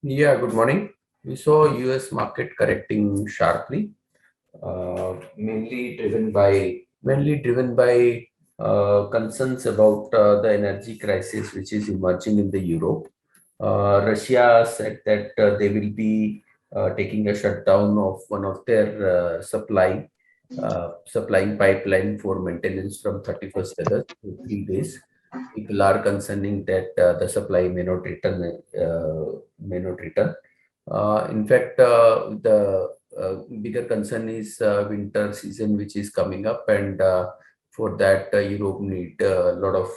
Yeah, good morning. We saw US market correcting sharply, mainly driven by concerns about the energy crisis which is emerging in the Europe. Russia said that they will be taking a shutdown of one of their supplying pipeline for maintenance from 31st August to 3 days. People are concerning that the supply may not return. In fact, the bigger concern is winter season, which is coming up, and for that, Europe need a lot of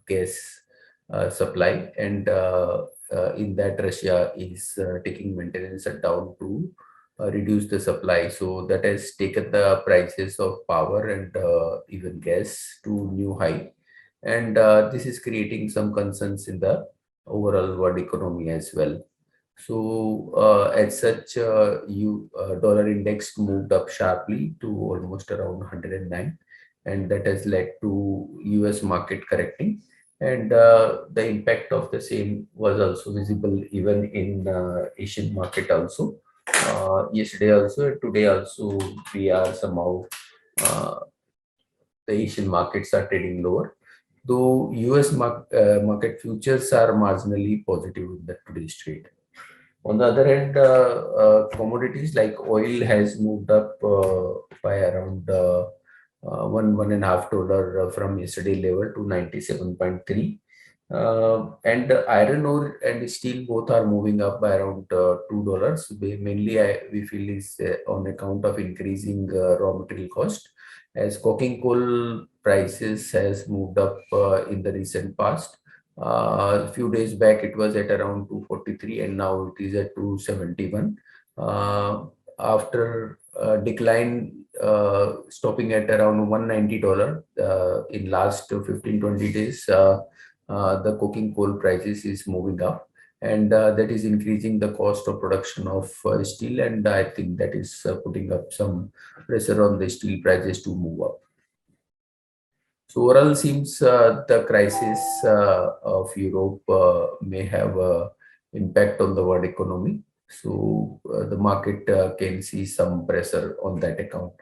gas supply, and in that, Russia is taking maintenance shutdown to reduce the supply. So that has taken the prices of power and even gas to new high, and this is creating some concerns in the overall world economy as well. So, as such, dollar index moved up sharply to almost around 109, and that has led to US market correcting. And the impact of the same was also visible even in Asian market also. Yesterday also, today also, we are somehow uh, the Asian markets are trading lower, though US market futures are marginally positive in the today's trade. On the other hand, commodities like oil has moved up by around $1.5 from yesterday level to 97.3. And iron ore and steel both are moving up by around $2. Mainly, we feel is on account of increasing raw material cost, as coking coal prices has moved up in the recent past. A few days back, it was at around 243, and now it is at 271. After decline stopping at around $190 in last 15-20 days, the coking coal prices is moving up, and that is increasing the cost of production of steel, and I think that is putting up some pressure on the steel prices to move up. So overall, seems the crisis of Europe may have a impact on the world economy. So the market can see some pressure on that account,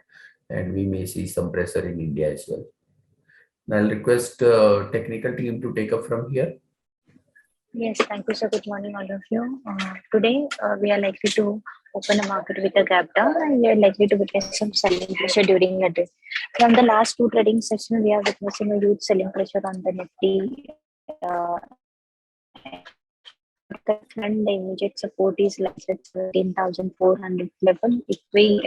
and we may see some pressure in India as well. Now I'll request technical team to take up from here. Yes, thank you, sir. Good morning, all of you. Today, we are likely to open a market with a gap down, and we are likely to witness some selling pressure during the day. From the last two trading sessions, we are witnessing a huge selling pressure on the Nifty. And the immediate support is like at 17,400 level. If we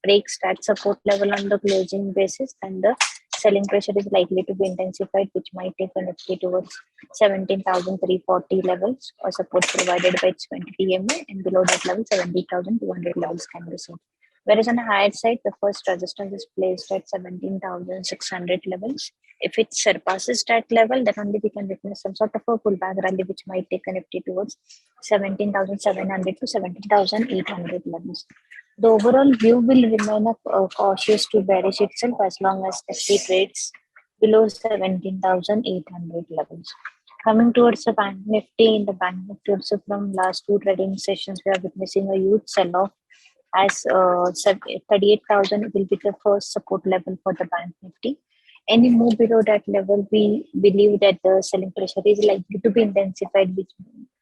breaks that support level on the closing basis, then the selling pressure is likely to be intensified, which might take a Nifty towards 17,340 levels, or support provided by its 20 EMA, and below that level 17,200 levels can be seen. Whereas on the higher side, the first resistance is placed at 17,600 levels. If it surpasses that level, then only we can witness some sort of a pullback rally, which might take a Nifty towards 17,700 to 17,800 levels. The overall view will remain cautious to bearish itself as long as Nifty trades below 17,800 levels. Coming towards the bank Nifty, in the bank Nifty also from last two trading sessions, we are witnessing a huge sell-off, as 38,000 will be the first support level for the bank Nifty. Any move below that level, we believe that the selling pressure is likely to be intensified, which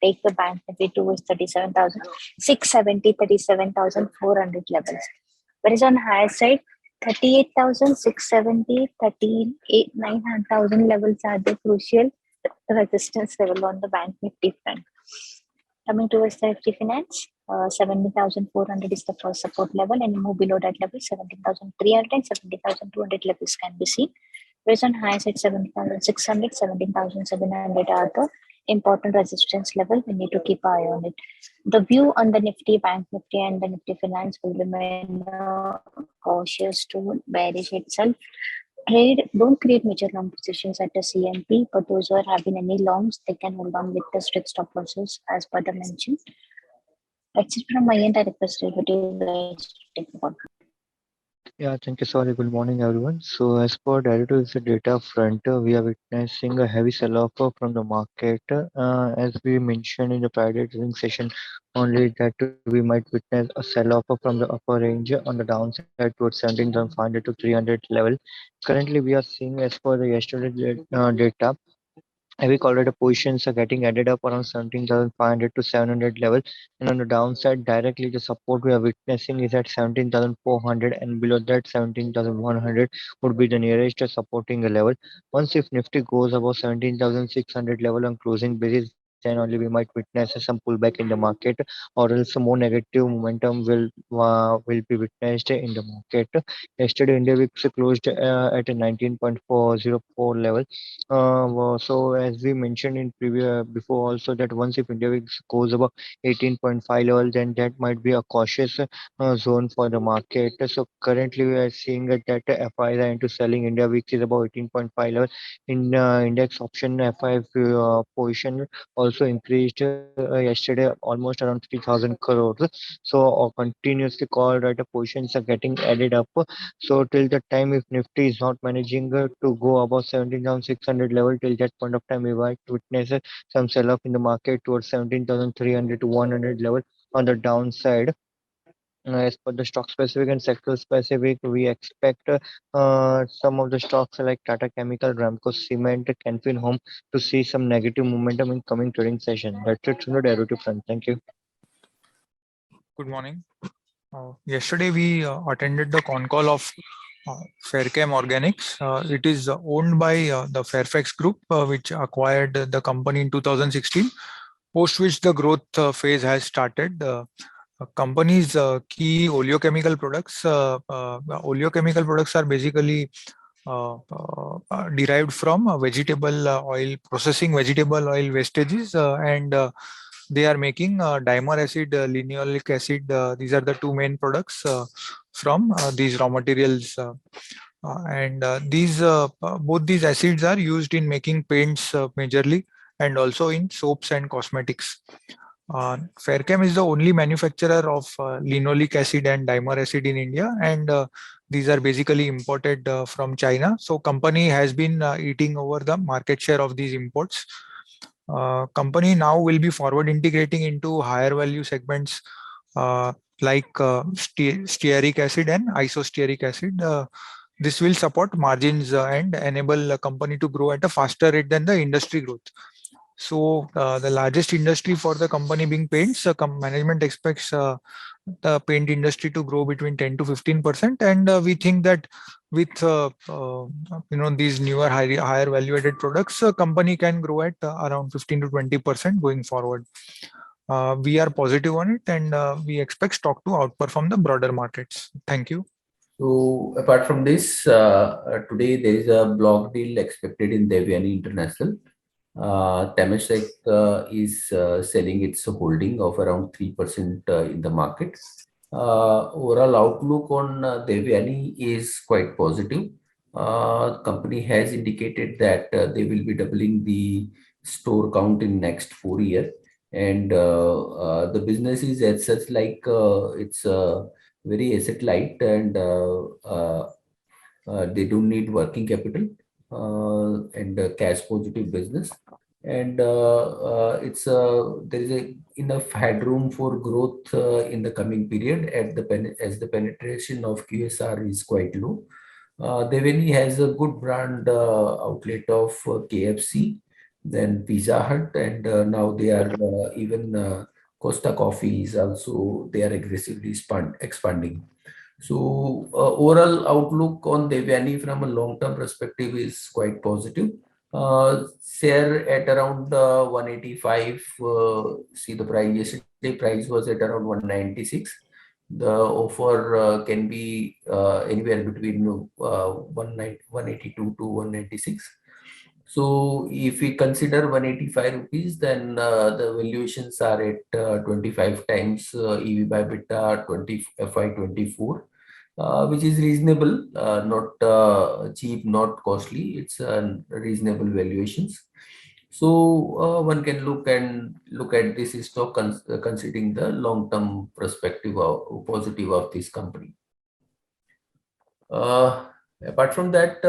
take the bank Nifty towards 37,670, 37,400 levels. Whereas on higher side, 38,670, 38,900 levels are the crucial resistance level on the bank Nifty front. Coming towards the FG Finance, 17,400 is the first support level, and move below that level, 17,300 and 17,200 levels can be seen. Whereas on high side, 17,600, 17,700 are the important resistance level. We need to keep eye on it. The view on the Nifty, Bank Nifty, and the Nifty Finance will remain cautious to bearish itself. Don't create major long positions at the CMP, but those who are having any longs, they can hold on with the strict stop losses as per the mention. That's it from my end. I request everybody guys to take the call. Yeah, thank you. Sorry. Good morning, everyone. So, as per derivatives data front, we are witnessing a heavy sell-off from the market. As we mentioned in the Friday trading session, only that we might witness a sell-off from the upper range on the downside towards 17,500 to 300 level. Currently, we are seeing, as per the yesterday data, heavy correlated positions are getting added up around 17,500 to 700 level, and on the downside, directly the support we are witnessing is at 17,400, and below that 17,100 would be the nearest supporting level. Once if Nifty goes above 17,600 level on closing basis, then only we might witness some pullback in the market, or else a more negative momentum will be witnessed in the market. Yesterday, India VIX closed at a 19.404 level. So as we mentioned in previous before also, that once if India VIX goes above 18.5 level, then that might be a cautious zone for the market. So currently we are seeing that FIs are into selling India VIX is about 18.5 level. In index option FI position also increased yesterday almost around 3,000 crores. So continuously call right positions are getting added up. So till that time, if Nifty is not managing to go above 17,600 level, till that point of time, we might witness some sell-off in the market towards 17,300 to 100 level on the downside. As per the stock specific and sector specific, we expect some of the stocks like Tata Chemical, Ramco Cement, Canfin Home to see some negative momentum in coming trading session. That's it from the derivative front. Thank you. Good morning. Yesterday we attended the con call of Fairchem Organics. It is owned by the Fairfax Group, which acquired the company in 2016, post which the growth phase has started. Company's key oleochemical products. Oleochemical products are basically derived from vegetable oil, processing vegetable oil wastages, and they are making dimer acid, linoleic acid. These are the two main products from these raw materials. And these both these acids are used in making paints majorly, and also in soaps and cosmetics. Fairchem is the only manufacturer of linoleic acid and dimer acid in India, and these are basically imported from China. So company has been eating over the market share of these imports. Company now will be forward integrating into higher value segments like stearic acid and isostearic acid. This will support margins and enable a company to grow at a faster rate than the industry growth. So the largest industry for the company being paints, management expects the paint industry to grow between 10 to 15%, and we think that with these newer higher value added products, company can grow at around 15 to 20% going forward. We are positive on it, and we expect stock to outperform the broader markets. Thank you. So apart from this, today there is a block deal expected in Devyani International. Temasek is selling its holding of around 3% in the market. Overall outlook on Devyani is quite positive. Company has indicated that they will be doubling the store count in next 4 years, and the business is as such like it's very asset light, and they don't need working capital, and cash positive business, and it's there is a enough headroom for growth in the coming period as the penetration of QSR is quite low. Devani has a good brand outlet of KFC, then Pizza Hut, and now they are even Costa Coffee is also they are aggressively expanding. So overall outlook on Devyani from a long-term perspective is quite positive. Share at around 185. See the price yesterday price was at around 196. The offer can be anywhere between 182 to 196. So if we consider 185 rupees, then the valuations are at 25 times EV by EBITDA 20 FY24, which is reasonable, not cheap, not costly. It's reasonable valuations. So one can look at this stock considering the long-term perspective of positive of this company. Apart from that,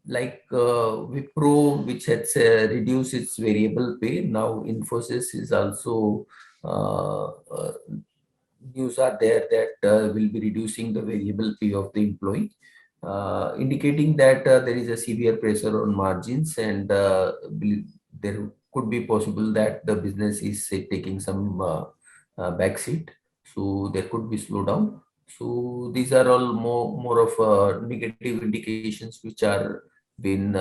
like Wipro, which has reduced its variable pay, now Infosys is also news are there that will be reducing the variable pay of the employee, indicating that there is a severe pressure on margins, and there could be possible that the business is say, taking some backseat, so there could be slowdown. So these are all more of negative indications which are been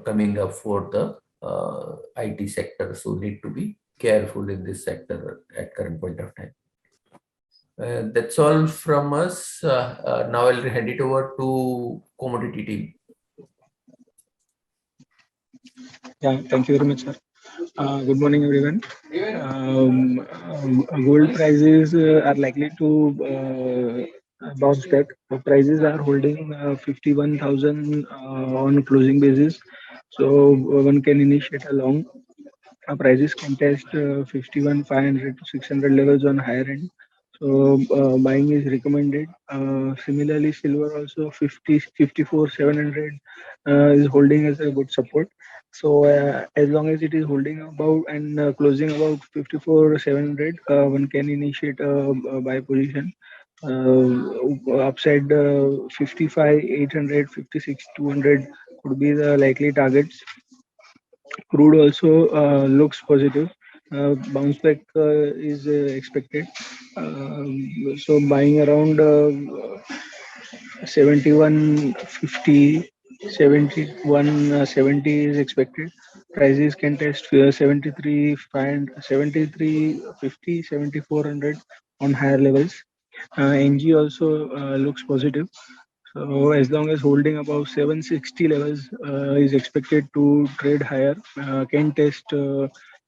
coming up for the IT sector. So need to be careful in this sector at current point of time. That's all from us. Now I'll hand it over to commodity team. Yeah, thank you very much, sir. Good morning, everyone. Gold prices are likely to bounce back. The prices are holding 51,000 on closing basis. So one can initiate a long. Prices can test 51,500 to 600 levels on higher end. So buying is recommended. Similarly, silver also 54,700 is holding as a good support. So as long as it is holding above and closing about 54,700, one can initiate a buy position. Upside 55,800, 56,200 could be the likely targets. Crude also looks positive. Bounce back is expected. So buying around 71.50, 71.70 is expected. Prices can test 73, 73.50, 7400 on higher levels. NG also looks positive. So as long as holding above 760 levels is expected to trade higher, can test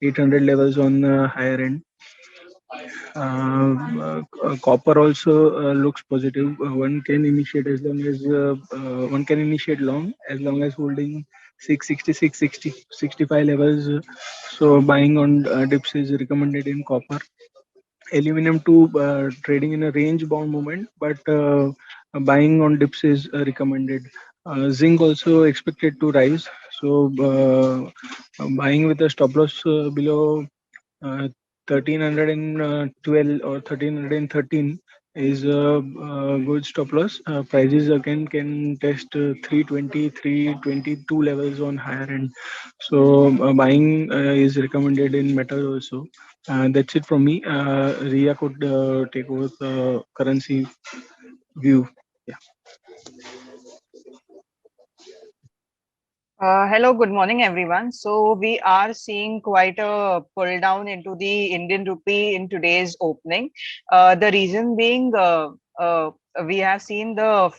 800 levels on higher end. Copper also looks positive. One can initiate as long as one can initiate long as long as holding 660, 660, 65 levels. So buying on dips is recommended in copper. Aluminum too trading in a range bound movement, but buying on dips is recommended. Zinc also expected to rise, so buying with a stop loss below 1312 or 1313 is a good stop loss. Prices again can test 320, 322 levels on higher end. So buying is recommended in metal also. That's it from me. Ria could take over the currency view. Yeah. Hello, good morning, everyone. So we are seeing quite a pull down into the Indian rupee in today's opening. The reason being, we have seen the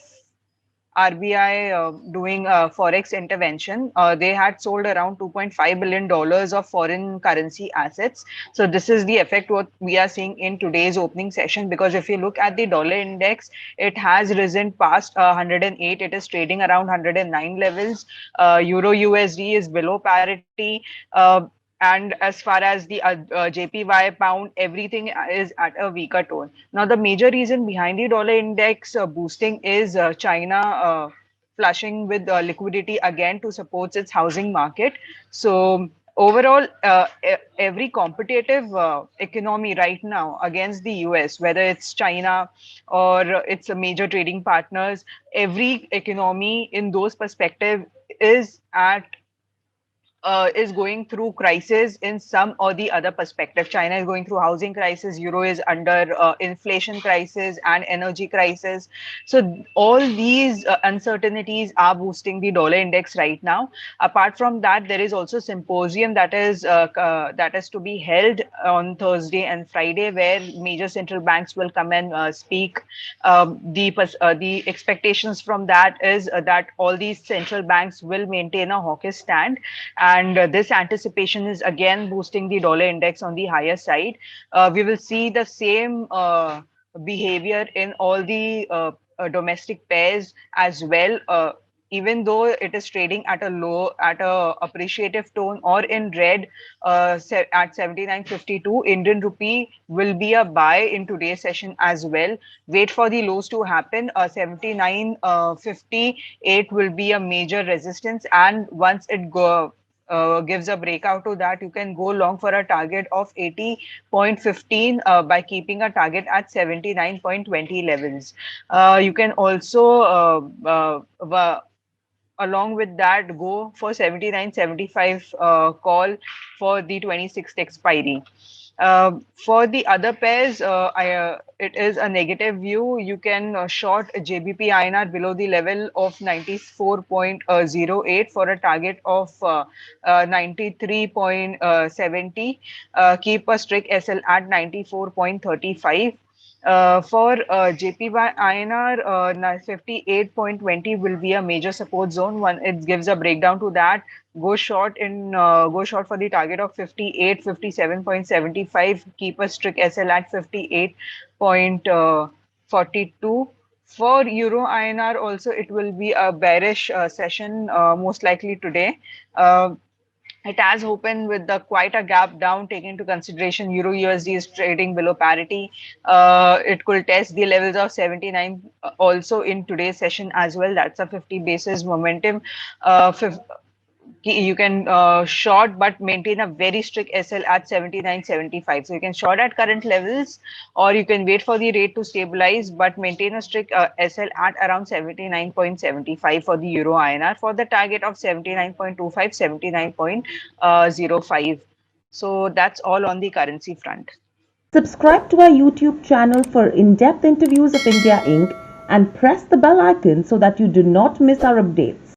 RBI doing forex intervention. They had sold around $2.5 billion of foreign currency assets. So this is the effect what we are seeing in today's opening session. Because if you look at the dollar index, it has risen past 108. It is trading around 109 levels. Euro USD is below parity. And as far as the JPY pound, everything is at a weaker tone. Now, the major reason behind the dollar index boosting is China flushing with liquidity again to support its housing market. So overall, every competitive economy right now against the US, whether it's China or its major trading partners, every economy in those perspective is going through crisis in some or the other perspective. China is going through housing crisis. Euro is under inflation crisis and energy crisis. So all these uncertainties are boosting the dollar index right now. Apart from that, there is also symposium that is to be held on Thursday and Friday, where major central banks will come and speak. The expectations from that is that all these central banks will maintain a hawkish stand, and this anticipation is again boosting the dollar index on the higher side. We will see the same behavior in all the domestic pairs as well. even though it is trading at a appreciative tone or in red at 79.52, Indian rupee will be a buy in today's session as well. Wait for the lows to happen. 79.58 will be a major resistance, and once it gives a breakout to that, you can go long for a target of 80.15 by keeping a target at 79.20 levels. You can also along with that go for 79.75 call for the 26th expiry. For the other pairs, it is a negative view. You can short JBP INR below the level of 94.08 for a target of 93.70. Keep a strict SL at 94.35. For JPY INR, 58.20 will be a major support zone. One, it gives a breakdown to that. Go short for the target of 58, 57.75. Keep a strict SL at 58.42. For Euro INR also, it will be a bearish session most likely today. It has opened with quite a gap down, taking into consideration Euro USD is trading below parity. It could test the levels of 79 also in today's session as well. That's a 50 basis momentum. You can short but maintain a very strict SL at 79.75. So you can short at current levels, or you can wait for the rate to stabilize but maintain a strict SL at around 79.75 for the Euro INR for the target of 79.25, 79.05. So that's all on the currency front. Subscribe to our YouTube channel for in-depth interviews of India Inc. and press the bell icon so that you do not miss our updates.